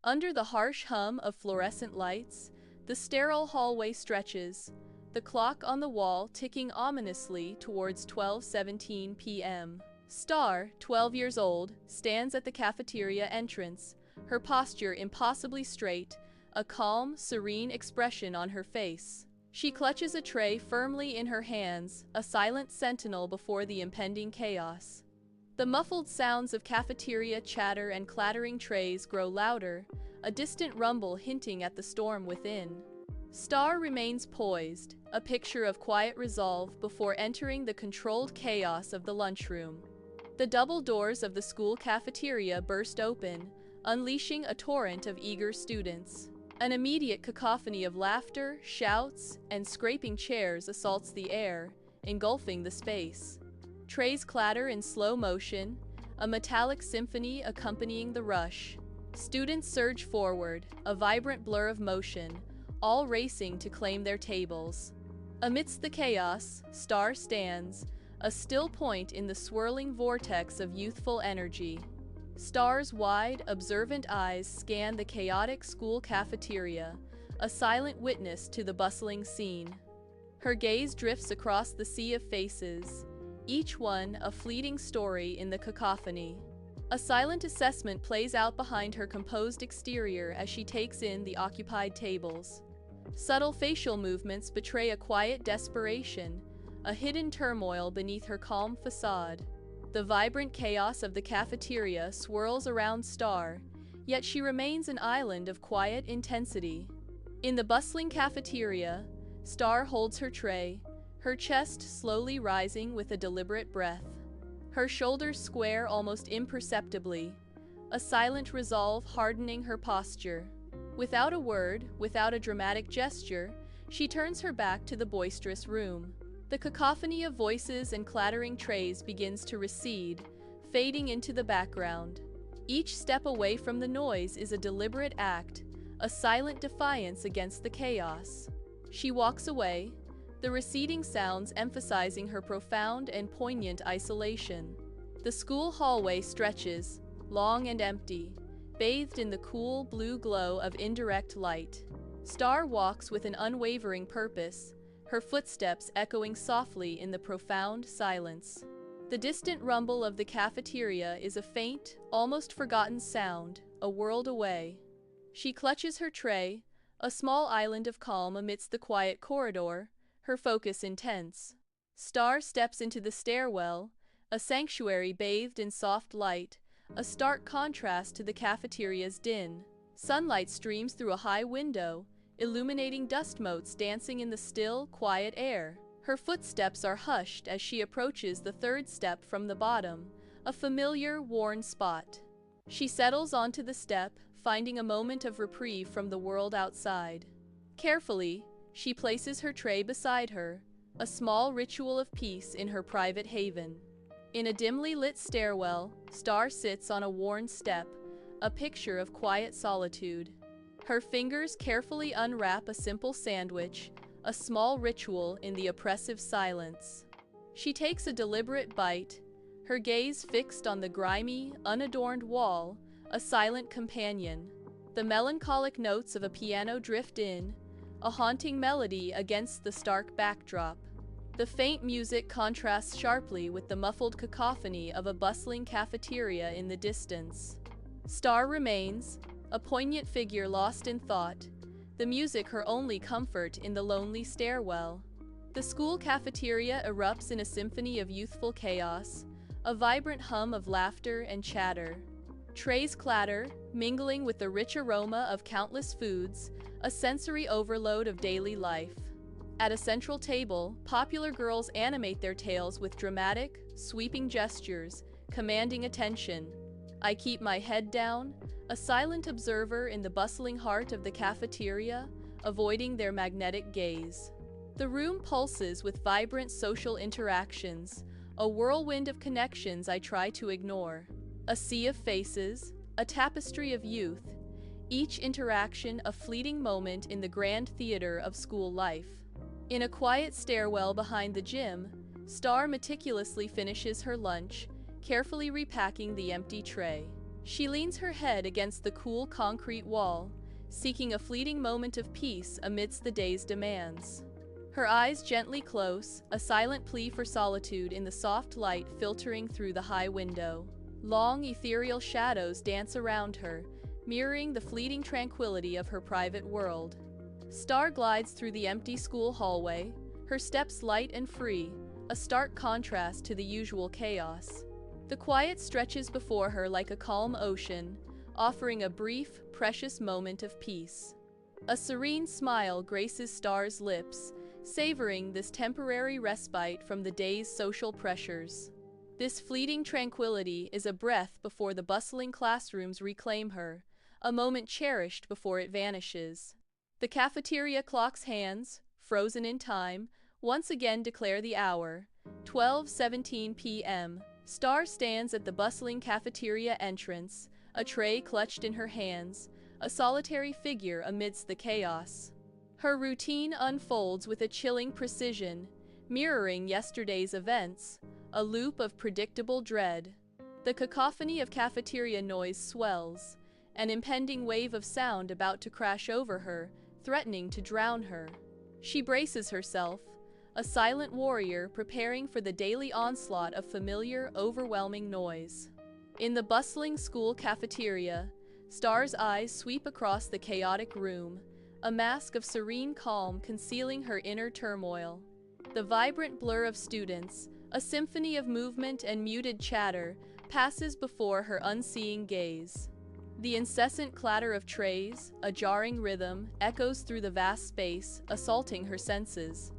Under the harsh hum of fluorescent lights, the sterile hallway stretches, the clock on the wall ticking ominously towards 12:17 p.m. Starr, 12 years old, stands at the cafeteria entrance, her posture impossibly straight, a calm, serene expression on her face. She clutches a tray firmly in her hands, a silent sentinel before the impending chaos. The muffled sounds of cafeteria chatter and clattering trays grow louder, a distant rumble hinting at the storm within. Starr remains poised, a picture of quiet resolve before entering the controlled chaos of the lunchroom. The double doors of the school cafeteria burst open, unleashing a torrent of eager students. An immediate cacophony of laughter, shouts, and scraping chairs assaults the air, engulfing the space. Trays clatter in slow motion, a metallic symphony accompanying the rush. Students surge forward, a vibrant blur of motion, all racing to claim their tables. Amidst the chaos, Starr stands, a still point in the swirling vortex of youthful energy. Starr's wide, observant eyes scan the chaotic school cafeteria, a silent witness to the bustling scene. Her gaze drifts across the sea of faces, each one a fleeting story in the cacophony. A silent assessment plays out behind her composed exterior as she takes in the occupied tables. Subtle facial movements betray a quiet desperation, a hidden turmoil beneath her calm facade. The vibrant chaos of the cafeteria swirls around Starr, yet she remains an island of quiet intensity. In the bustling cafeteria, Starr holds her tray, her chest slowly rising with a deliberate breath. Her shoulders square almost imperceptibly, a silent resolve hardening her posture. Without a word, without a dramatic gesture, she turns her back to the boisterous room. The cacophony of voices and clattering trays begins to recede, fading into the background. Each step away from the noise is a deliberate act, a silent defiance against the chaos. She walks away, the receding sounds emphasizing her profound and poignant isolation. The school hallway stretches, long and empty, bathed in the cool blue glow of indirect light. Starr walks with an unwavering purpose, her footsteps echoing softly in the profound silence. The distant rumble of the cafeteria is a faint, almost forgotten sound, a world away. She clutches her tray, a small island of calm amidst the quiet corridor, her focus intense. Starr steps into the stairwell, a sanctuary bathed in soft light, a stark contrast to the cafeteria's din. Sunlight streams through a high window, illuminating dust motes dancing in the still, quiet air. Her footsteps are hushed as she approaches the third step from the bottom, a familiar, worn spot. She settles onto the step, finding a moment of reprieve from the world outside. Carefully, she places her tray beside her, a small ritual of peace in her private haven. In a dimly lit stairwell, Starr sits on a worn step, a picture of quiet solitude. Her fingers carefully unwrap a simple sandwich, a small ritual in the oppressive silence. She takes a deliberate bite, her gaze fixed on the grimy, unadorned wall, a silent companion. The melancholic notes of a piano drift in, a haunting melody against the stark backdrop. The faint music contrasts sharply with the muffled cacophony of a bustling cafeteria in the distance. Starr remains, a poignant figure lost in thought, the music her only comfort in the lonely stairwell. The school cafeteria erupts in a symphony of youthful chaos, a vibrant hum of laughter and chatter. Trays clatter, mingling with the rich aroma of countless foods, a sensory overload of daily life. At a central table, popular girls animate their tales with dramatic, sweeping gestures, commanding attention. I keep my head down, a silent observer in the bustling heart of the cafeteria, avoiding their magnetic gaze. The room pulses with vibrant social interactions, a whirlwind of connections I try to ignore. A sea of faces, a tapestry of youth, each interaction a fleeting moment in the grand theater of school life. In a quiet stairwell behind the gym, Starr meticulously finishes her lunch, carefully repacking the empty tray. She leans her head against the cool concrete wall, seeking a fleeting moment of peace amidst the day's demands. Her eyes gently close, a silent plea for solitude in the soft light filtering through the high window. Long, ethereal shadows dance around her, mirroring the fleeting tranquility of her private world. Starr glides through the empty school hallway, her steps light and free, a stark contrast to the usual chaos. The quiet stretches before her like a calm ocean, offering a brief, precious moment of peace. A serene smile graces Starr's lips, savoring this temporary respite from the day's social pressures. This fleeting tranquility is a breath before the bustling classrooms reclaim her, a moment cherished before it vanishes. The cafeteria clock's hands, frozen in time, once again declare the hour, 12:17 p.m. Starr stands at the bustling cafeteria entrance, a tray clutched in her hands, a solitary figure amidst the chaos. Her routine unfolds with a chilling precision, mirroring yesterday's events, a loop of predictable dread. The cacophony of cafeteria noise swells, an impending wave of sound about to crash over her, threatening to drown her. She braces herself, a silent warrior preparing for the daily onslaught of familiar, overwhelming noise. In the bustling school cafeteria, Starr's eyes sweep across the chaotic room, a mask of serene calm concealing her inner turmoil. The vibrant blur of students, a symphony of movement and muted chatter, passes before her unseeing gaze. The incessant clatter of trays, a jarring rhythm, echoes through the vast space, assaulting her senses.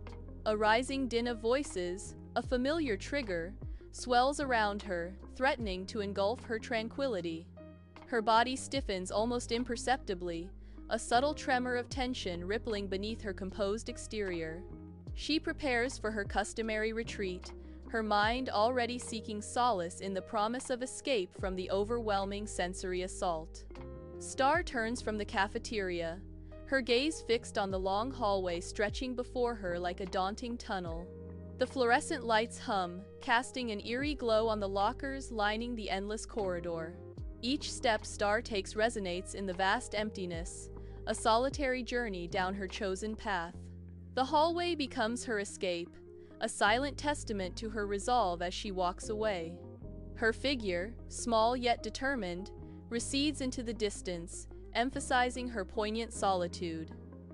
A rising din of voices, a familiar trigger, swells around her, threatening to engulf her tranquility. Her body stiffens almost imperceptibly, a subtle tremor of tension rippling beneath her composed exterior. She prepares for her customary retreat, her mind already seeking solace in the promise of escape from the overwhelming sensory assault. Starr turns from the cafeteria, her gaze fixed on the long hallway stretching before her like a daunting tunnel. The fluorescent lights hum, casting an eerie glow on the lockers lining the endless corridor. Each step Starr takes resonates in the vast emptiness, a solitary journey down her chosen path. The hallway becomes her escape, a silent testament to her resolve as she walks away. Her figure, small yet determined, recedes into the distance, emphasizing her poignant solitude.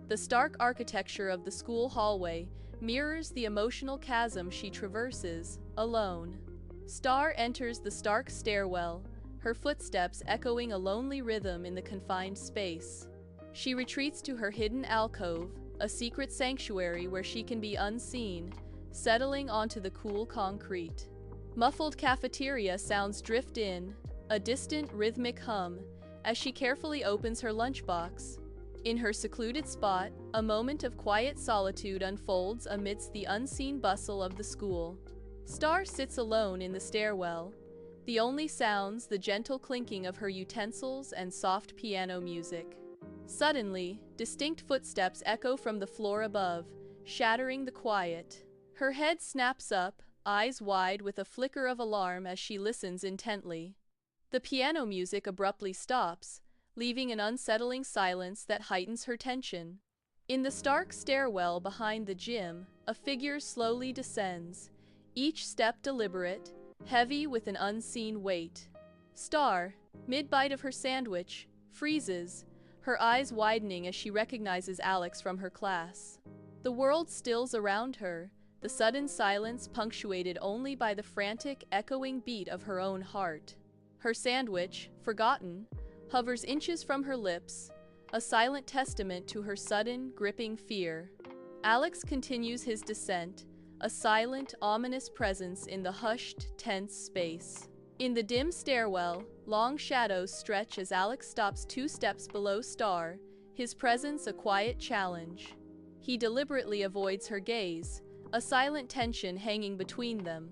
The stark architecture of the school hallway mirrors the emotional chasm she traverses, alone. Starr enters the stark stairwell, her footsteps echoing a lonely rhythm in the confined space. She retreats to her hidden alcove, a secret sanctuary where she can be unseen, settling onto the cool concrete. Muffled cafeteria sounds drift in, a distant rhythmic hum, as she carefully opens her lunchbox. In her secluded spot, a moment of quiet solitude unfolds amidst the unseen bustle of the school. Starr sits alone in the stairwell, the only sounds the gentle clinking of her utensils and soft piano music. Suddenly, distinct footsteps echo from the floor above, shattering the quiet. Her head snaps up, eyes wide with a flicker of alarm as she listens intently. The piano music abruptly stops, leaving an unsettling silence that heightens her tension. In the stark stairwell behind the gym, a figure slowly descends, each step deliberate, heavy with an unseen weight. Starr, mid-bite of her sandwich, freezes, her eyes widening as she recognizes Alex from her class. The world stills around her, the sudden silence punctuated only by the frantic, echoing beat of her own heart. Her sandwich, forgotten, hovers inches from her lips, a silent testament to her sudden, gripping fear. Alex continues his descent, a silent, ominous presence in the hushed, tense space. In the dim stairwell, long shadows stretch as Alex stops 2 steps below Starr, his presence a quiet challenge. He deliberately avoids her gaze, a silent tension hanging between them.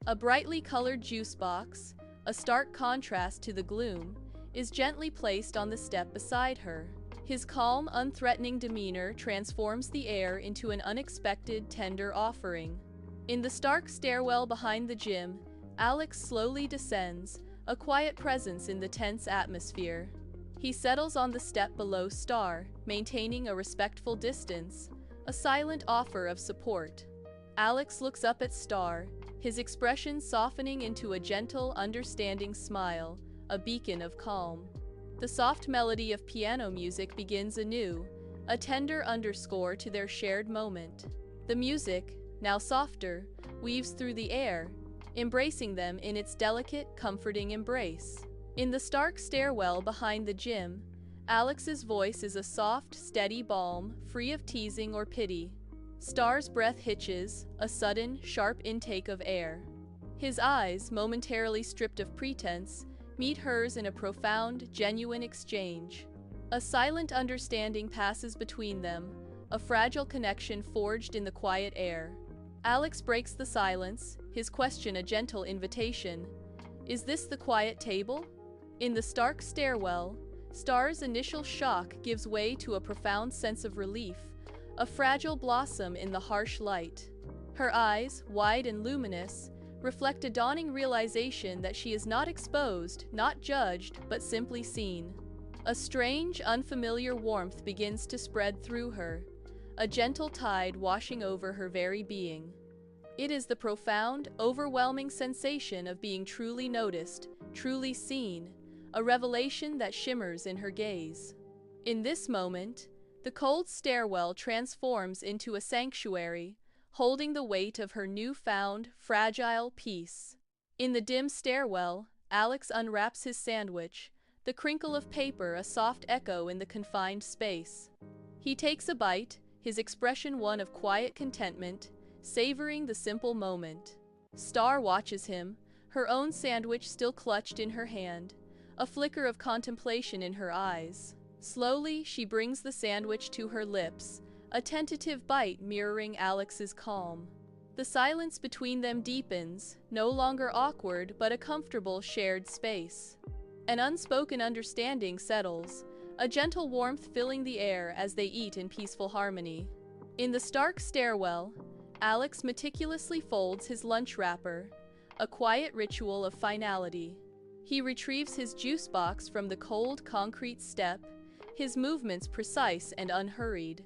A brightly colored juice box, a stark contrast to the gloom, is gently placed on the step beside her. His calm, unthreatening demeanor transforms the air into an unexpected, tender offering. In the stark stairwell behind the gym, Alex slowly descends, a quiet presence in the tense atmosphere. He settles on the step below Starr, maintaining a respectful distance, a silent offer of support. Alex looks up at Starr, his expression softening into a gentle, understanding smile, a beacon of calm. The soft melody of piano music begins anew, a tender underscore to their shared moment. The music, now softer, weaves through the air, embracing them in its delicate, comforting embrace. In the stark stairwell behind the gym, Alex's voice is a soft, steady balm, free of teasing or pity. Starr's breath hitches, a sudden, sharp intake of air. His eyes, momentarily stripped of pretense, meet hers in a profound, genuine exchange. A silent understanding passes between them, a fragile connection forged in the quiet air. Alex breaks the silence, his question a gentle invitation. Is this the quiet table? In the stark stairwell, Starr's initial shock gives way to a profound sense of relief, a fragile blossom in the harsh light. Her eyes, wide and luminous, reflect a dawning realization that she is not exposed, not judged, but simply seen. A strange, unfamiliar warmth begins to spread through her, a gentle tide washing over her very being. It is the profound, overwhelming sensation of being truly noticed, truly seen, a revelation that shimmers in her gaze. In this moment, the cold stairwell transforms into a sanctuary, holding the weight of her newfound, fragile peace. In the dim stairwell, Alex unwraps his sandwich, the crinkle of paper a soft echo in the confined space. He takes a bite, his expression one of quiet contentment, savoring the simple moment. Starr watches him, her own sandwich still clutched in her hand, a flicker of contemplation in her eyes. Slowly, she brings the sandwich to her lips, a tentative bite mirroring Alex's calm. The silence between them deepens, no longer awkward but a comfortable shared space. An unspoken understanding settles, a gentle warmth filling the air as they eat in peaceful harmony. In the stark stairwell, Alex meticulously folds his lunch wrapper, a quiet ritual of finality. He retrieves his juice box from the cold concrete step, his movements precise and unhurried.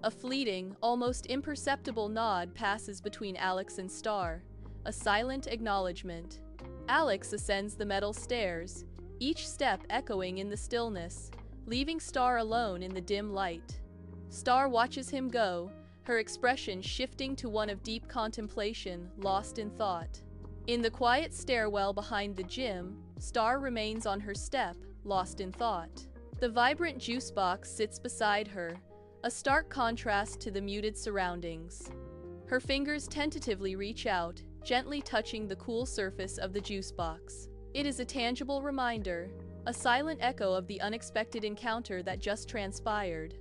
A fleeting, almost imperceptible nod passes between Alex and Starr, a silent acknowledgement. Alex ascends the metal stairs, each step echoing in the stillness, leaving Starr alone in the dim light. Starr watches him go, her expression shifting to one of deep contemplation, lost in thought. In the quiet stairwell behind the gym, Starr remains on her step, lost in thought. The vibrant juice box sits beside her, a stark contrast to the muted surroundings. Her fingers tentatively reach out, gently touching the cool surface of the juice box. It is a tangible reminder, a silent echo of the unexpected encounter that just transpired.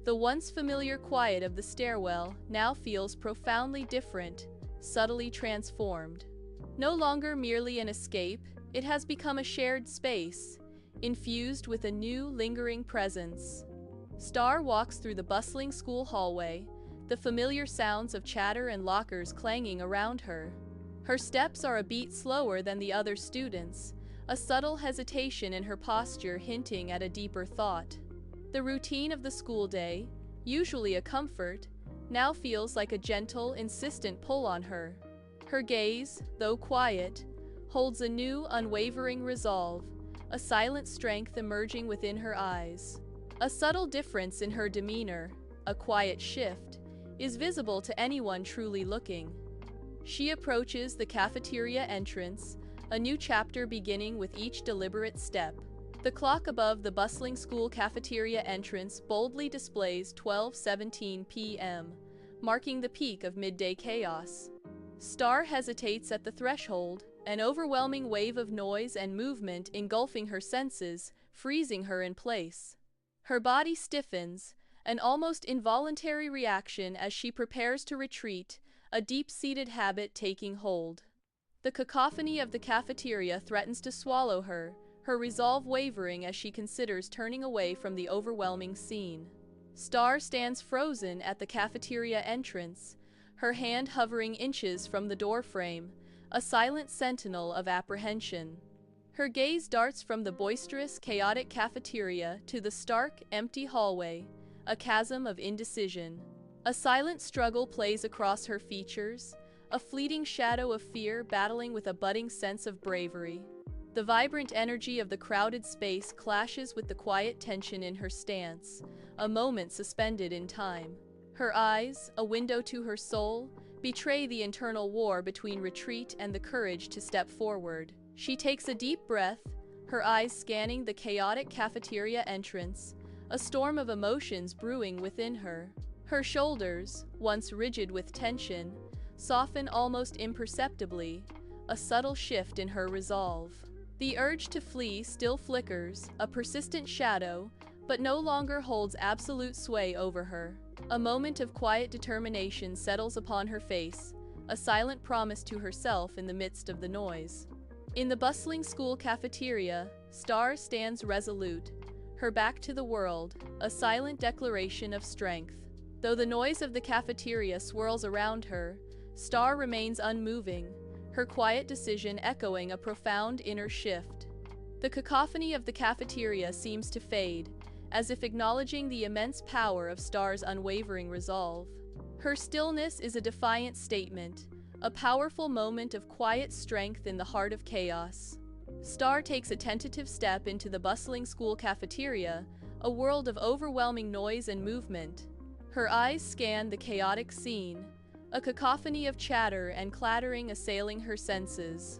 The once familiar quiet of the stairwell now feels profoundly different, subtly transformed. No longer merely an escape, it has become a shared space, infused with a new, lingering presence. Starr walks through the bustling school hallway, the familiar sounds of chatter and lockers clanging around her. Her steps are a beat slower than the other students, a subtle hesitation in her posture hinting at a deeper thought. The routine of the school day, usually a comfort, now feels like a gentle, insistent pull on her. Her gaze, though quiet, holds a new, unwavering resolve, a silent strength emerging within her eyes. A subtle difference in her demeanor, a quiet shift, is visible to anyone truly looking. She approaches the cafeteria entrance, a new chapter beginning with each deliberate step. The clock above the bustling school cafeteria entrance boldly displays 12:17 p.m., marking the peak of midday chaos. Starr hesitates at the threshold, an overwhelming wave of noise and movement engulfing her senses, freezing her in place. Her body stiffens, an almost involuntary reaction as she prepares to retreat, a deep-seated habit taking hold. The cacophony of the cafeteria threatens to swallow her, her resolve wavering as she considers turning away from the overwhelming scene. Starr stands frozen at the cafeteria entrance, her hand hovering inches from the doorframe, a silent sentinel of apprehension. Her gaze darts from the boisterous, chaotic cafeteria to the stark, empty hallway, a chasm of indecision. A silent struggle plays across her features, a fleeting shadow of fear battling with a budding sense of bravery. The vibrant energy of the crowded space clashes with the quiet tension in her stance, a moment suspended in time. Her eyes, a window to her soul, betray the internal war between retreat and the courage to step forward. She takes a deep breath, her eyes scanning the chaotic cafeteria entrance, a storm of emotions brewing within her. Her shoulders, once rigid with tension, soften almost imperceptibly, a subtle shift in her resolve. The urge to flee still flickers, a persistent shadow, but no longer holds absolute sway over her. A moment of quiet determination settles upon her face, a silent promise to herself in the midst of the noise. In the bustling school cafeteria, Starr stands resolute, her back to the world, a silent declaration of strength. Though the noise of the cafeteria swirls around her, Starr remains unmoving, her quiet decision echoing a profound inner shift. The cacophony of the cafeteria seems to fade, as if acknowledging the immense power of Starr's unwavering resolve. Her stillness is a defiant statement, a powerful moment of quiet strength in the heart of chaos. Starr takes a tentative step into the bustling school cafeteria, a world of overwhelming noise and movement. Her eyes scan the chaotic scene, a cacophony of chatter and clattering assailing her senses.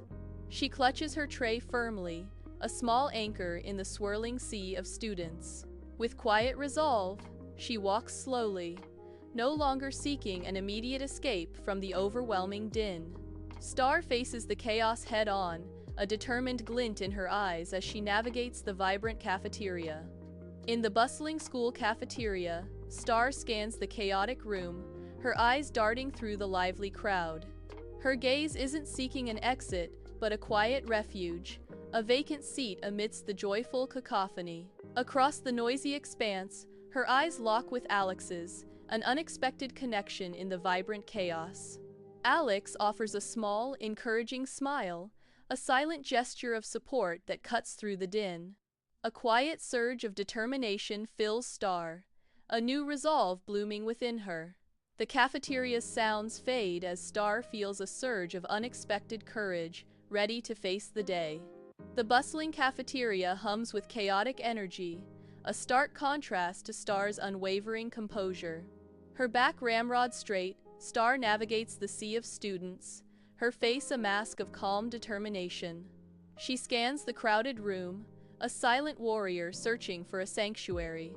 She clutches her tray firmly, a small anchor in the swirling sea of students. With quiet resolve, she walks slowly, no longer seeking an immediate escape from the overwhelming din. Starr faces the chaos head-on, a determined glint in her eyes as she navigates the vibrant cafeteria. In the bustling school cafeteria, Starr scans the chaotic room, her eyes darting through the lively crowd. Her gaze isn't seeking an exit, but a quiet refuge, a vacant seat amidst the joyful cacophony. Across the noisy expanse, her eyes lock with Alex's, an unexpected connection in the vibrant chaos. Alex offers a small, encouraging smile, a silent gesture of support that cuts through the din. A quiet surge of determination fills Starr, a new resolve blooming within her. The cafeteria's sounds fade as Starr feels a surge of unexpected courage, ready to face the day. The bustling cafeteria hums with chaotic energy, a stark contrast to Starr's unwavering composure. Her back ramrod straight, Starr navigates the sea of students, her face a mask of calm determination. She scans the crowded room, a silent warrior searching for a sanctuary.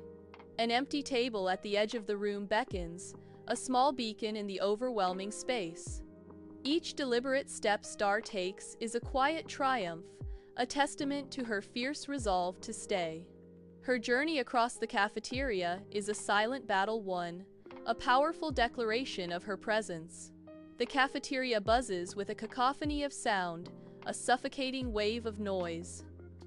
An empty table at the edge of the room beckons, a small beacon in the overwhelming space. Each deliberate step Starr takes is a quiet triumph, a testament to her fierce resolve to stay. Her journey across the cafeteria is a silent battle won, a powerful declaration of her presence. The cafeteria buzzes with a cacophony of sound, a suffocating wave of noise.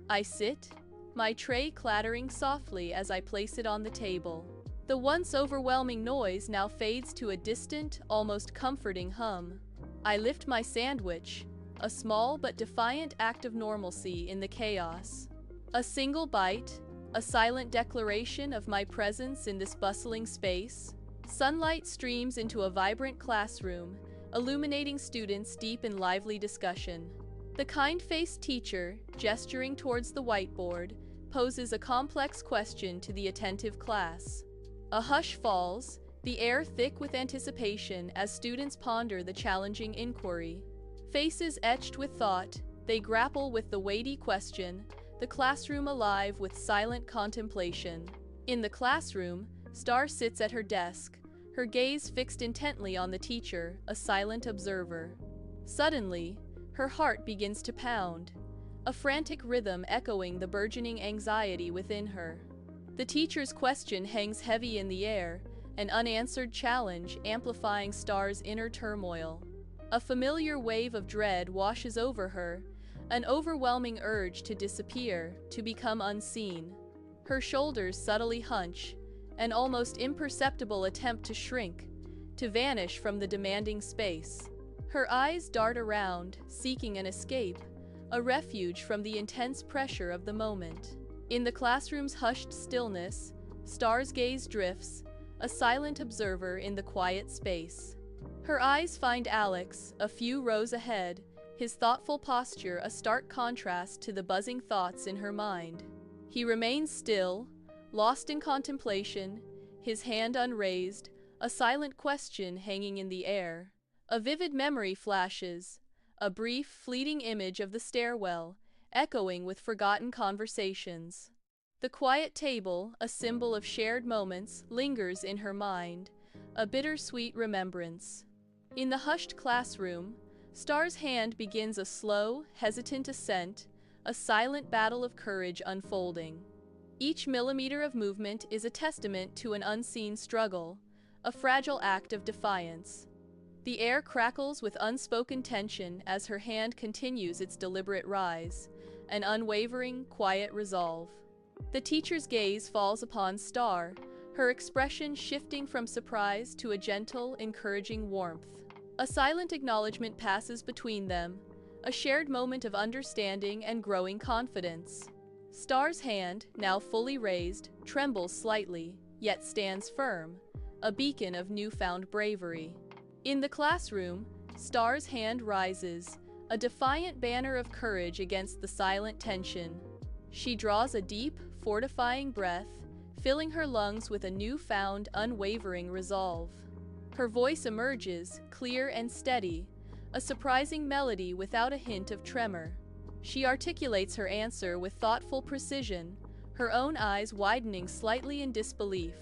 I sit, my tray clattering softly as I place it on the table. The once overwhelming noise now fades to a distant, almost comforting hum. I lift my sandwich, a small but defiant act of normalcy in the chaos. A single bite, a silent declaration of my presence in this bustling space. Sunlight streams into a vibrant classroom, illuminating students deep in lively discussion. The kind-faced teacher, gesturing towards the whiteboard, poses a complex question to the attentive class. A hush falls, the air thick with anticipation as students ponder the challenging inquiry. Faces etched with thought, they grapple with the weighty question, the classroom alive with silent contemplation. In the classroom, Starr sits at her desk, her gaze fixed intently on the teacher, a silent observer. Suddenly, her heart begins to pound, a frantic rhythm echoing the burgeoning anxiety within her. The teacher's question hangs heavy in the air, an unanswered challenge amplifying Starr's inner turmoil. A familiar wave of dread washes over her, an overwhelming urge to disappear, to become unseen. Her shoulders subtly hunch, an almost imperceptible attempt to shrink, to vanish from the demanding space. Her eyes dart around, seeking an escape, a refuge from the intense pressure of the moment. In the classroom's hushed stillness, Starr's gaze drifts, a silent observer in the quiet space. Her eyes find Alex, a few rows ahead, his thoughtful posture a stark contrast to the buzzing thoughts in her mind. He remains still, lost in contemplation, his hand unraised, a silent question hanging in the air. A vivid memory flashes, a brief, fleeting image of the stairwell, echoing with forgotten conversations. The quiet table, a symbol of shared moments, lingers in her mind, a bittersweet remembrance. In the hushed classroom, Starr's hand begins a slow, hesitant ascent, a silent battle of courage unfolding. Each millimeter of movement is a testament to an unseen struggle, a fragile act of defiance. The air crackles with unspoken tension as her hand continues its deliberate rise, an unwavering, quiet resolve. The teacher's gaze falls upon Starr, her expression shifting from surprise to a gentle, encouraging warmth. A silent acknowledgement passes between them, a shared moment of understanding and growing confidence. Starr's hand, now fully raised, trembles slightly, yet stands firm, a beacon of newfound bravery. In the classroom, Starr's hand rises, a defiant banner of courage against the silent tension. She draws a deep, fortifying breath, filling her lungs with a newfound, unwavering resolve. Her voice emerges, clear and steady, a surprising melody without a hint of tremor. She articulates her answer with thoughtful precision, her own eyes widening slightly in disbelief.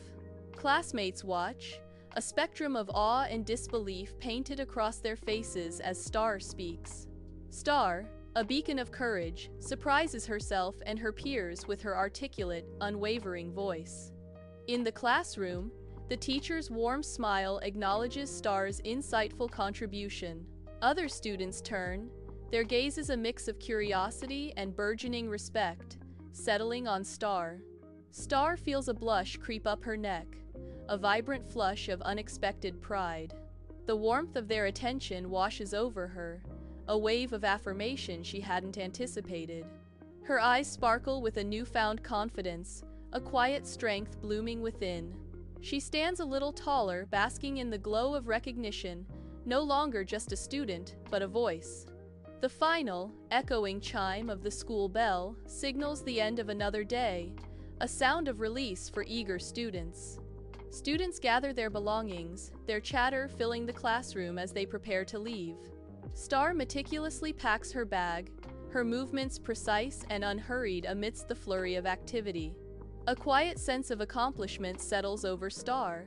Classmates watch, a spectrum of awe and disbelief painted across their faces as Starr speaks. Starr, a beacon of courage, surprises herself and her peers with her articulate, unwavering voice. In the classroom, the teacher's warm smile acknowledges Starr's insightful contribution. Other students turn, their gazes a mix of curiosity and burgeoning respect, settling on Starr. Starr feels a blush creep up her neck, a vibrant flush of unexpected pride. The warmth of their attention washes over her, a wave of affirmation she hadn't anticipated. Her eyes sparkle with a newfound confidence, a quiet strength blooming within. She stands a little taller, basking in the glow of recognition, no longer just a student, but a voice. The final, echoing chime of the school bell signals the end of another day, a sound of release for eager students. Students gather their belongings, their chatter filling the classroom as they prepare to leave. Starr meticulously packs her bag, her movements precise and unhurried amidst the flurry of activity. A quiet sense of accomplishment settles over Starr,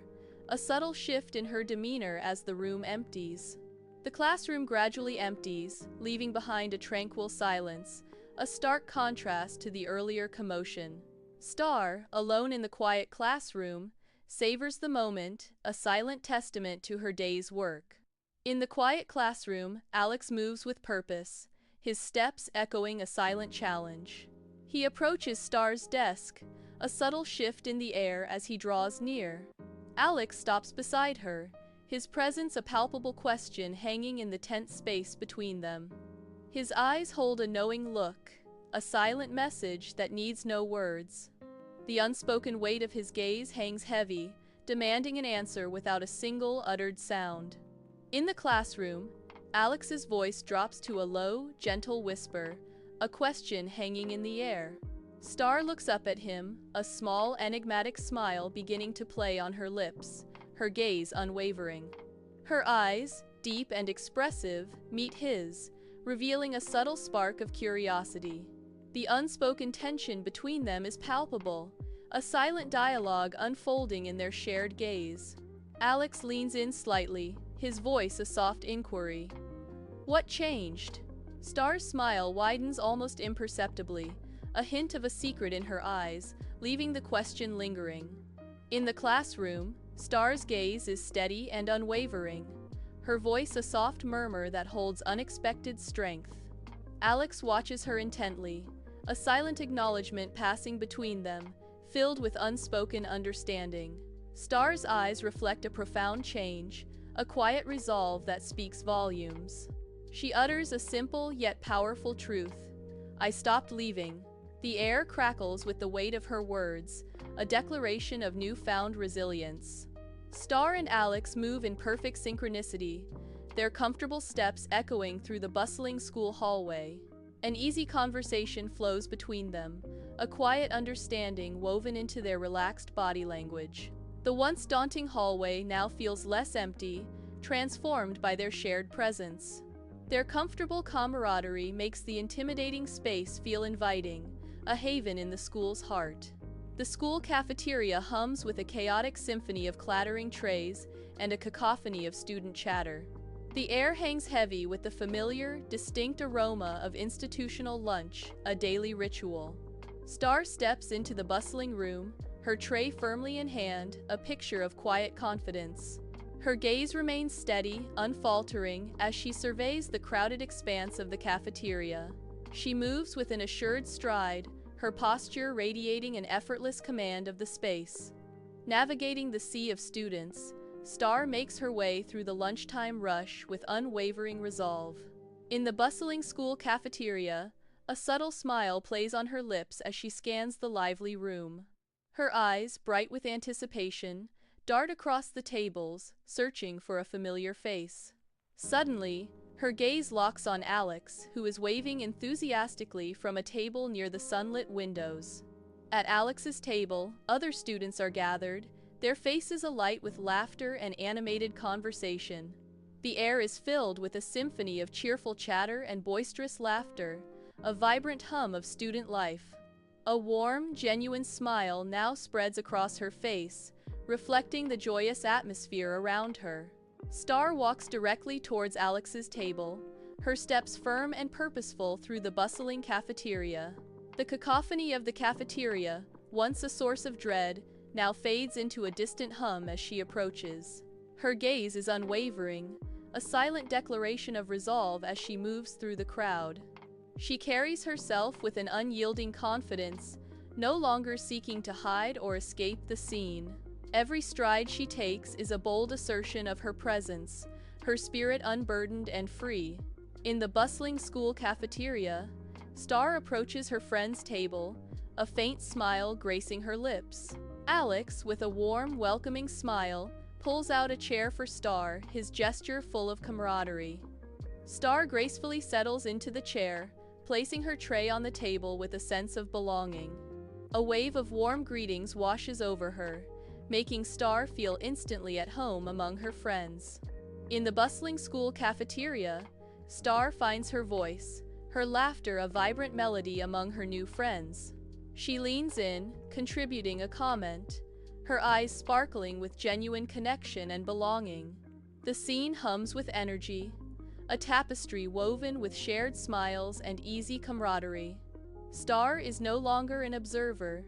a subtle shift in her demeanor as the room empties. The classroom gradually empties, leaving behind a tranquil silence, a stark contrast to the earlier commotion. Starr, alone in the quiet classroom, savors the moment, a silent testament to her day's work. In the quiet classroom, Alex moves with purpose, his steps echoing a silent challenge. He approaches Starr's desk, a subtle shift in the air as he draws near. Alex stops beside her, his presence a palpable question hanging in the tense space between them. His eyes hold a knowing look, a silent message that needs no words. The unspoken weight of his gaze hangs heavy, demanding an answer without a single uttered sound. In the classroom, Alex's voice drops to a low, gentle whisper, a question hanging in the air. Starr looks up at him, a small, enigmatic smile beginning to play on her lips, her gaze unwavering. Her eyes, deep and expressive, meet his, revealing a subtle spark of curiosity. The unspoken tension between them is palpable, a silent dialogue unfolding in their shared gaze. Alex leans in slightly, his voice a soft inquiry. "What changed?" Starr's smile widens almost imperceptibly, a hint of a secret in her eyes, leaving the question lingering. In the classroom, Starr's gaze is steady and unwavering, her voice a soft murmur that holds unexpected strength. Alex watches her intently, a silent acknowledgement passing between them, filled with unspoken understanding. Starr's eyes reflect a profound change, a quiet resolve that speaks volumes. She utters a simple yet powerful truth. I stopped leaving. The air crackles with the weight of her words, a declaration of newfound resilience. Starr and Alex move in perfect synchronicity, their comfortable steps echoing through the bustling school hallway. An easy conversation flows between them, a quiet understanding woven into their relaxed body language. The once daunting hallway now feels less empty, transformed by their shared presence. Their comfortable camaraderie makes the intimidating space feel inviting, a haven in the school's heart. The school cafeteria hums with a chaotic symphony of clattering trays and a cacophony of student chatter. The air hangs heavy with the familiar, distinct aroma of institutional lunch, a daily ritual. Starr steps into the bustling room, her tray firmly in hand, a picture of quiet confidence. Her gaze remains steady, unfaltering, as she surveys the crowded expanse of the cafeteria. She moves with an assured stride, her posture radiating an effortless command of the space. Navigating the sea of students, Starr makes her way through the lunchtime rush with unwavering resolve. In the bustling school cafeteria, a subtle smile plays on her lips as she scans the lively room. Her eyes, bright with anticipation, dart across the tables, searching for a familiar face. Suddenly, her gaze locks on Alex, who is waving enthusiastically from a table near the sunlit windows. At Alex's table, other students are gathered, their faces alight with laughter and animated conversation. The air is filled with a symphony of cheerful chatter and boisterous laughter, a vibrant hum of student life. A warm, genuine smile now spreads across her face, reflecting the joyous atmosphere around her. Starr walks directly towards Alex's table, her steps firm and purposeful through the bustling cafeteria. The cacophony of the cafeteria, once a source of dread, now fades into a distant hum as she approaches. Her gaze is unwavering, a silent declaration of resolve as she moves through the crowd. She carries herself with an unyielding confidence, no longer seeking to hide or escape the scene. Every stride she takes is a bold assertion of her presence, her spirit unburdened and free. In the bustling school cafeteria, Starr approaches her friend's table, a faint smile gracing her lips. Alex, with a warm, welcoming smile, pulls out a chair for Starr, his gesture full of camaraderie. Starr gracefully settles into the chair, placing her tray on the table with a sense of belonging. A wave of warm greetings washes over her, making Starr feel instantly at home among her friends. In the bustling school cafeteria, Starr finds her voice, her laughter a vibrant melody among her new friends. She leans in, contributing a comment, her eyes sparkling with genuine connection and belonging. The scene hums with energy, a tapestry woven with shared smiles and easy camaraderie. Starr is no longer an observer.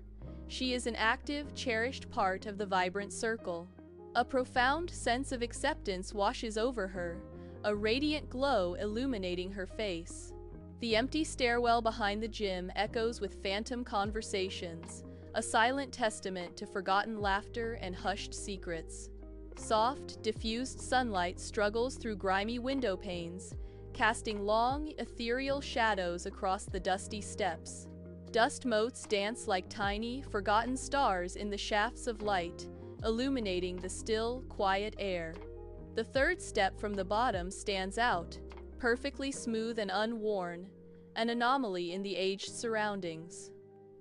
She is an active, cherished part of the vibrant circle. A profound sense of acceptance washes over her, a radiant glow illuminating her face. The empty stairwell behind the gym echoes with phantom conversations, a silent testament to forgotten laughter and hushed secrets. Soft, diffused sunlight struggles through grimy window panes, casting long, ethereal shadows across the dusty steps. Dust motes dance like tiny, forgotten stars in the shafts of light, illuminating the still, quiet air. The third step from the bottom stands out, perfectly smooth and unworn, an anomaly in the aged surroundings.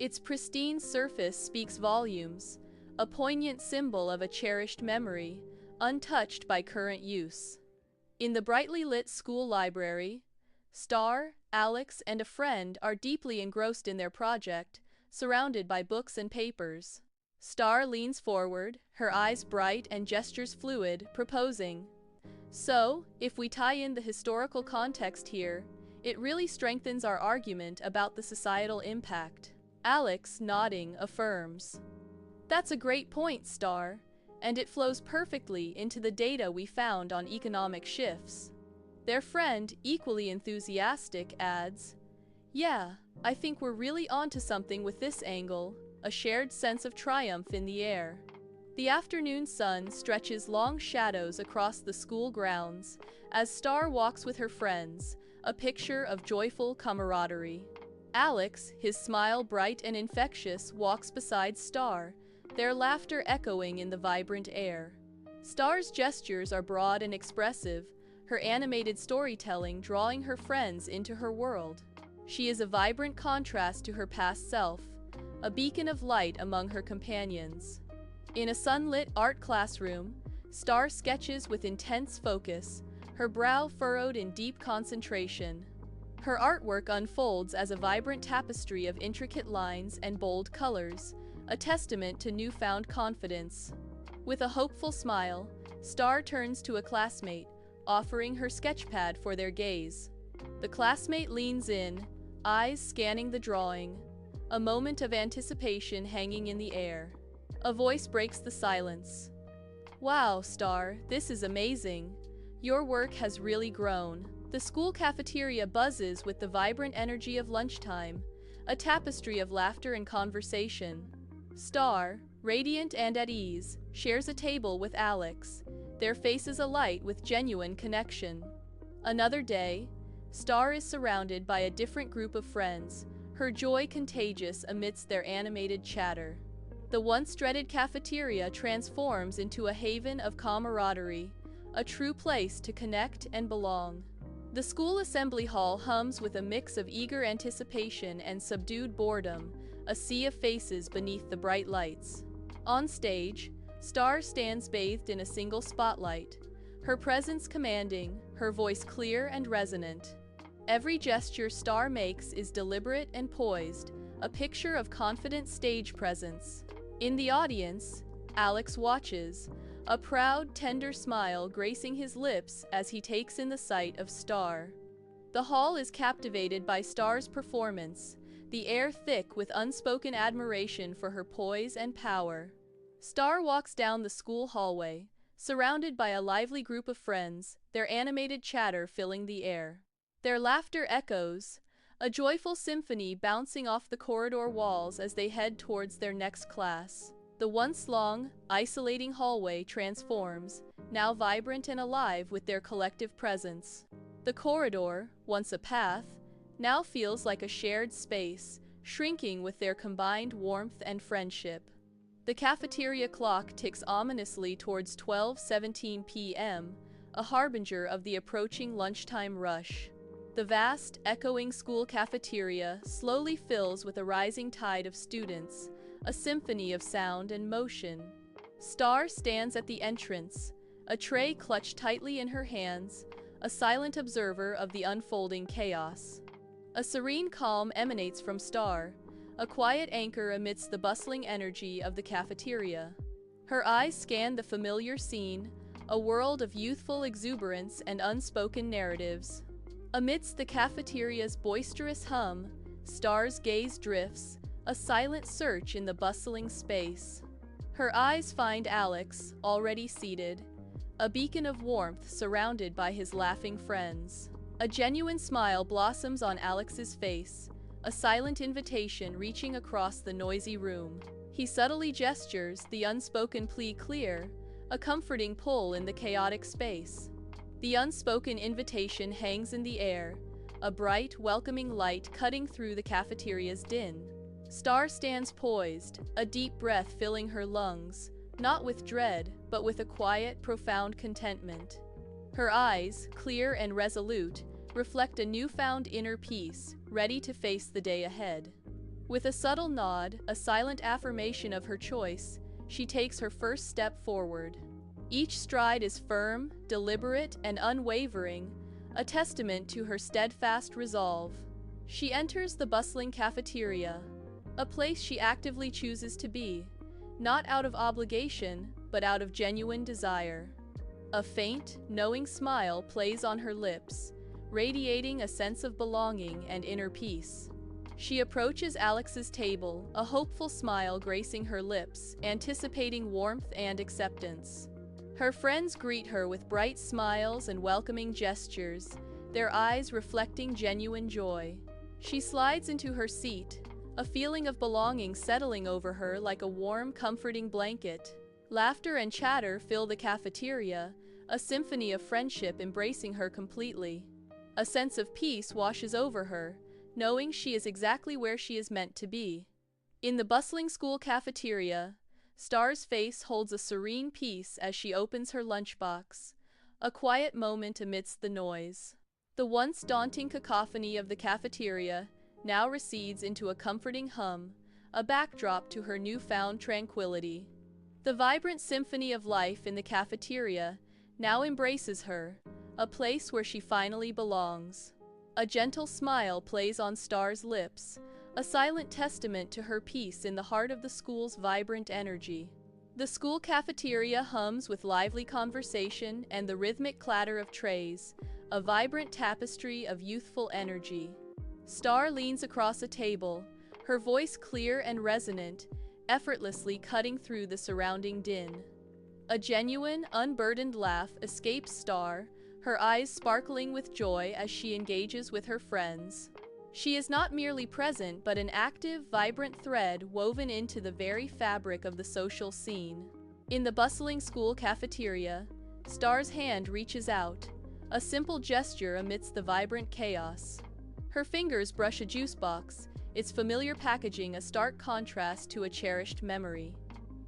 Its pristine surface speaks volumes, a poignant symbol of a cherished memory, untouched by current use. In the brightly lit school library, Starr, Alex, and a friend are deeply engrossed in their project, surrounded by books and papers. Starr leans forward, her eyes bright and gestures fluid, proposing, "So, if we tie in the historical context here, it really strengthens our argument about the societal impact." Alex, nodding, affirms, "That's a great point, Starr, and it flows perfectly into the data we found on economic shifts." Their friend, equally enthusiastic, adds, "Yeah, I think we're really onto something with this angle," a shared sense of triumph in the air. The afternoon sun stretches long shadows across the school grounds as Starr walks with her friends, a picture of joyful camaraderie. Alex, his smile bright and infectious, walks beside Starr, their laughter echoing in the vibrant air. Starr's gestures are broad and expressive, her animated storytelling drawing her friends into her world. She is a vibrant contrast to her past self, a beacon of light among her companions. In a sunlit art classroom, Starr sketches with intense focus, her brow furrowed in deep concentration. Her artwork unfolds as a vibrant tapestry of intricate lines and bold colors, a testament to newfound confidence. With a hopeful smile, Starr turns to a classmate, offering her sketchpad for their gaze. The classmate leans in, eyes scanning the drawing, a moment of anticipation hanging in the air. A voice breaks the silence. "Wow, Starr, this is amazing. Your work has really grown." The school cafeteria buzzes with the vibrant energy of lunchtime, a tapestry of laughter and conversation. Starr, radiant and at ease, shares a table with Alex, their faces alight with genuine connection. Another day, Starr is surrounded by a different group of friends, her joy contagious amidst their animated chatter. The once dreaded cafeteria transforms into a haven of camaraderie, a true place to connect and belong. The school assembly hall hums with a mix of eager anticipation and subdued boredom, a sea of faces beneath the bright lights. On stage, Starr stands bathed in a single spotlight, her presence commanding, her voice clear and resonant. Every gesture Starr makes is deliberate and poised, a picture of confident stage presence. In the audience, Alex watches, a proud, tender smile gracing his lips as he takes in the sight of Starr. The hall is captivated by Starr's performance, the air thick with unspoken admiration for her poise and power. Starr walks down the school hallway, surrounded by a lively group of friends, their animated chatter filling the air. Their laughter echoes, a joyful symphony bouncing off the corridor walls as they head towards their next class. The once long, isolating hallway transforms, now vibrant and alive with their collective presence. The corridor, once a path, now feels like a shared space, shrinking with their combined warmth and friendship. The cafeteria clock ticks ominously towards 12:17 p.m., a harbinger of the approaching lunchtime rush. The vast, echoing school cafeteria slowly fills with a rising tide of students, a symphony of sound and motion. Starr stands at the entrance, a tray clutched tightly in her hands, a silent observer of the unfolding chaos. A serene calm emanates from Starr, a quiet anchor amidst the bustling energy of the cafeteria. Her eyes scan the familiar scene, a world of youthful exuberance and unspoken narratives. Amidst the cafeteria's boisterous hum, Starr's gaze drifts, a silent search in the bustling space. Her eyes find Alex, already seated, a beacon of warmth surrounded by his laughing friends. A genuine smile blossoms on Alex's face, a silent invitation reaching across the noisy room. He subtly gestures, the unspoken plea clear, a comforting pull in the chaotic space. The unspoken invitation hangs in the air, a bright, welcoming light cutting through the cafeteria's din. Starr stands poised, a deep breath filling her lungs, not with dread, but with a quiet, profound contentment. Her eyes, clear and resolute, reflect a newfound inner peace, ready to face the day ahead. With a subtle nod, a silent affirmation of her choice, she takes her first step forward. Each stride is firm, deliberate, and unwavering, a testament to her steadfast resolve. She enters the bustling cafeteria, a place she actively chooses to be, not out of obligation, but out of genuine desire. A faint, knowing smile plays on her lips, radiating a sense of belonging and inner peace. She approaches Alex's table, a hopeful smile gracing her lips, anticipating warmth and acceptance. Her friends greet her with bright smiles and welcoming gestures, their eyes reflecting genuine joy. She slides into her seat, a feeling of belonging settling over her like a warm, comforting blanket. Laughter and chatter fill the cafeteria, a symphony of friendship embracing her completely. A sense of peace washes over her, knowing she is exactly where she is meant to be. In the bustling school cafeteria, Starr's face holds a serene peace as she opens her lunchbox, a quiet moment amidst the noise. The once daunting cacophony of the cafeteria now recedes into a comforting hum, a backdrop to her newfound tranquility. The vibrant symphony of life in the cafeteria now embraces her, a place where she finally belongs. A gentle smile plays on Starr's lips, a silent testament to her peace in the heart of the school's vibrant energy. The school cafeteria hums with lively conversation and the rhythmic clatter of trays, a vibrant tapestry of youthful energy. Starr leans across a table, her voice clear and resonant, effortlessly cutting through the surrounding din. A genuine, unburdened laugh escapes Starr, her eyes sparkling with joy as she engages with her friends. She is not merely present but an active, vibrant thread woven into the very fabric of the social scene. In the bustling school cafeteria, Starr's hand reaches out, a simple gesture amidst the vibrant chaos. Her fingers brush a juice box, its familiar packaging a stark contrast to a cherished memory.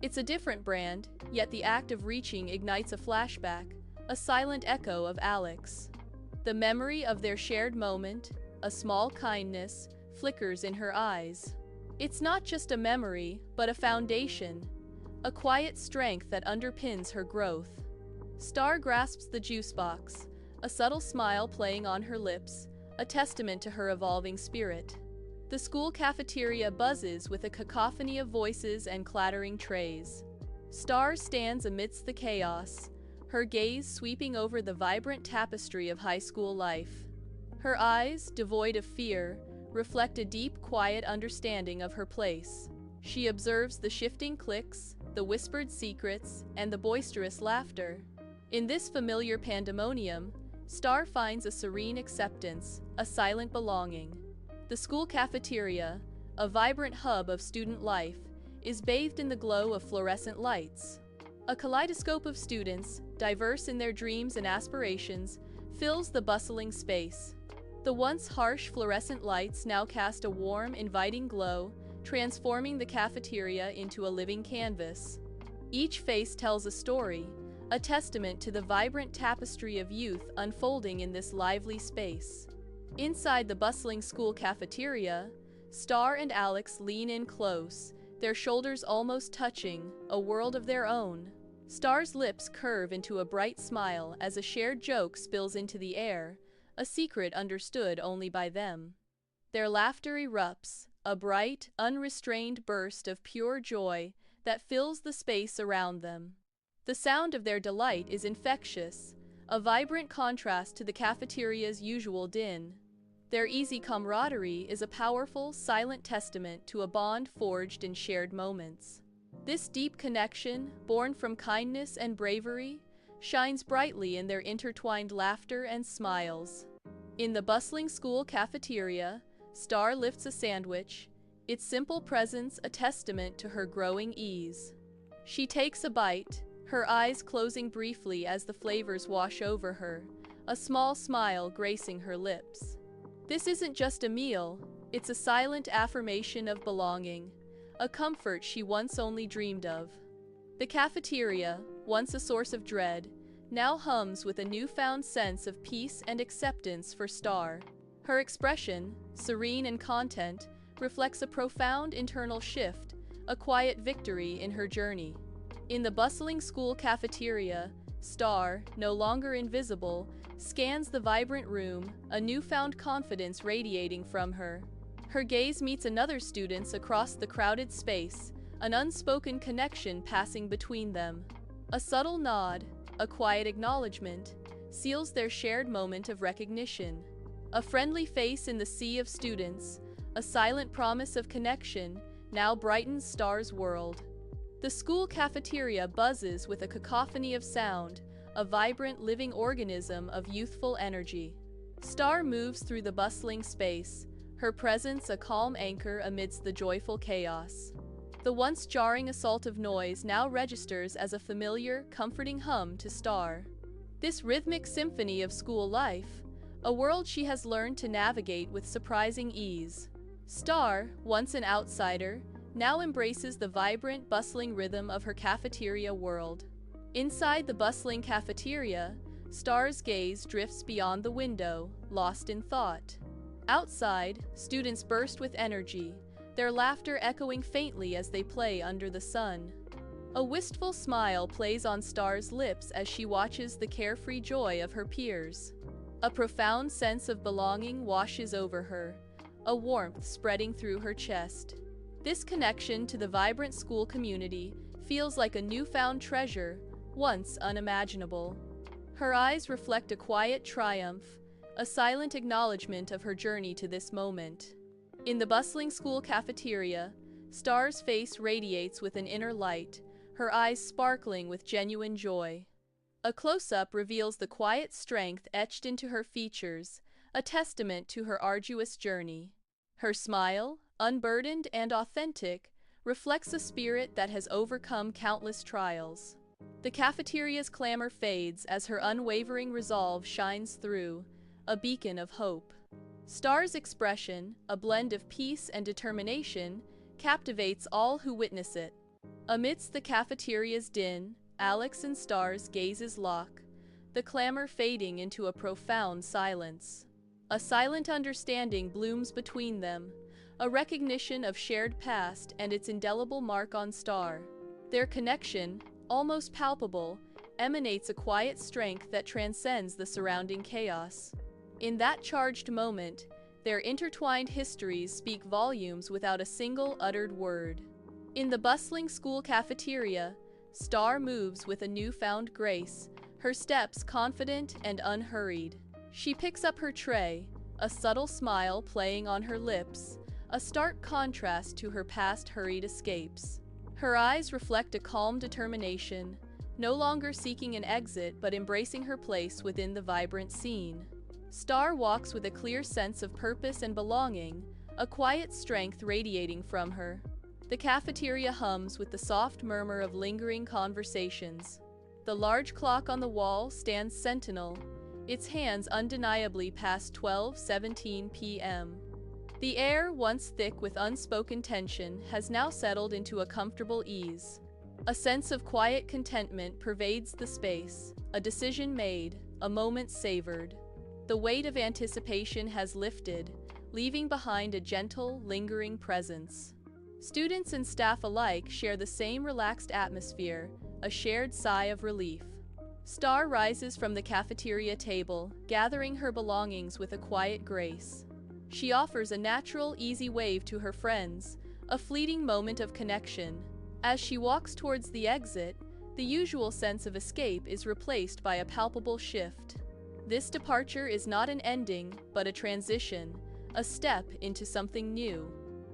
It's a different brand, yet the act of reaching ignites a flashback, a silent echo of Alex. The memory of their shared moment, a small kindness, flickers in her eyes. It's not just a memory, but a foundation, a quiet strength that underpins her growth. Starr grasps the juice box, a subtle smile playing on her lips, a testament to her evolving spirit. The school cafeteria buzzes with a cacophony of voices and clattering trays. Starr stands amidst the chaos, her gaze sweeping over the vibrant tapestry of high school life. Her eyes, devoid of fear, reflect a deep, quiet understanding of her place. She observes the shifting clicks, the whispered secrets, and the boisterous laughter. In this familiar pandemonium, Starr finds a serene acceptance, a silent belonging. The school cafeteria, a vibrant hub of student life, is bathed in the glow of fluorescent lights. A kaleidoscope of students, diverse in their dreams and aspirations, fills the bustling space. The once harsh fluorescent lights now cast a warm, inviting glow, transforming the cafeteria into a living canvas. Each face tells a story, a testament to the vibrant tapestry of youth unfolding in this lively space. Inside the bustling school cafeteria, Starr and Alex lean in close, their shoulders almost touching, a world of their own. Starr's lips curve into a bright smile as a shared joke spills into the air, a secret understood only by them. Their laughter erupts, a bright, unrestrained burst of pure joy that fills the space around them. The sound of their delight is infectious, a vibrant contrast to the cafeteria's usual din. Their easy camaraderie is a powerful, silent testament to a bond forged in shared moments. This deep connection, born from kindness and bravery, shines brightly in their intertwined laughter and smiles. In the bustling school cafeteria, Starr lifts a sandwich, its simple presence a testament to her growing ease. She takes a bite, her eyes closing briefly as the flavors wash over her, a small smile gracing her lips. This isn't just a meal, it's a silent affirmation of belonging, a comfort she once only dreamed of. The cafeteria, once a source of dread, now hums with a newfound sense of peace and acceptance for Starr. Her expression, serene and content, reflects a profound internal shift, a quiet victory in her journey. In the bustling school cafeteria, Starr, no longer invisible, scans the vibrant room, a newfound confidence radiating from her. Her gaze meets another student's across the crowded space, an unspoken connection passing between them. A subtle nod, a quiet acknowledgement, seals their shared moment of recognition. A friendly face in the sea of students, a silent promise of connection, now brightens Starr's world. The school cafeteria buzzes with a cacophony of sound, a vibrant living organism of youthful energy. Starr moves through the bustling space, her presence a calm anchor amidst the joyful chaos. The once jarring assault of noise now registers as a familiar, comforting hum to Starr. This rhythmic symphony of school life, a world she has learned to navigate with surprising ease. Starr, once an outsider, now embraces the vibrant, bustling rhythm of her cafeteria world. Inside the bustling cafeteria, Starr's gaze drifts beyond the window, lost in thought. Outside, students burst with energy, their laughter echoing faintly as they play under the sun. A wistful smile plays on Starr's lips as she watches the carefree joy of her peers. A profound sense of belonging washes over her, a warmth spreading through her chest. This connection to the vibrant school community feels like a newfound treasure, once unimaginable. Her eyes reflect a quiet triumph, a silent acknowledgement of her journey to this moment. In the bustling school cafeteria, Starr's face radiates with an inner light, her eyes sparkling with genuine joy. A close-up reveals the quiet strength etched into her features, a testament to her arduous journey. Her smile, unburdened and authentic, reflects a spirit that has overcome countless trials. The cafeteria's clamor fades as her unwavering resolve shines through, a beacon of hope. Starr's expression, a blend of peace and determination, captivates all who witness it. Amidst the cafeteria's din, Alex and Starr's gazes lock, the clamor fading into a profound silence. A silent understanding blooms between them, a recognition of shared past and its indelible mark on Starr. Their connection, almost palpable, emanates a quiet strength that transcends the surrounding chaos. In that charged moment, their intertwined histories speak volumes without a single uttered word. In the bustling school cafeteria, Starr moves with a newfound grace, her steps confident and unhurried. She picks up her tray, a subtle smile playing on her lips, a stark contrast to her past hurried escapes. Her eyes reflect a calm determination, no longer seeking an exit but embracing her place within the vibrant scene. Starr walks with a clear sense of purpose and belonging, a quiet strength radiating from her. The cafeteria hums with the soft murmur of lingering conversations. The large clock on the wall stands sentinel, its hands undeniably past 12:17 p.m. The air, once thick with unspoken tension, has now settled into a comfortable ease. A sense of quiet contentment pervades the space, a decision made, a moment savored. The weight of anticipation has lifted, leaving behind a gentle, lingering presence. Students and staff alike share the same relaxed atmosphere, a shared sigh of relief. Starr rises from the cafeteria table, gathering her belongings with a quiet grace. She offers a natural, easy wave to her friends, a fleeting moment of connection. As she walks towards the exit, the usual sense of escape is replaced by a palpable shift. This departure is not an ending, but a transition, a step into something new.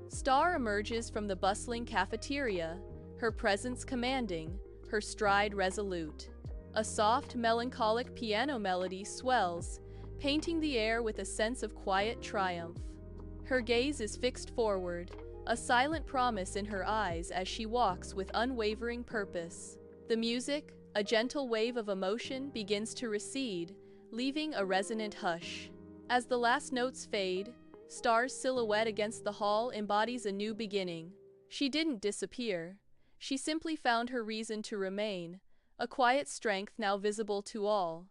Starr emerges from the bustling cafeteria, her presence commanding, her stride resolute. A soft, melancholic piano melody swells, painting the air with a sense of quiet triumph. Her gaze is fixed forward, a silent promise in her eyes as she walks with unwavering purpose. The music, a gentle wave of emotion, begins to recede, leaving a resonant hush. As the last notes fade, Starr's silhouette against the hall embodies a new beginning. She didn't disappear. She simply found her reason to remain, a quiet strength now visible to all.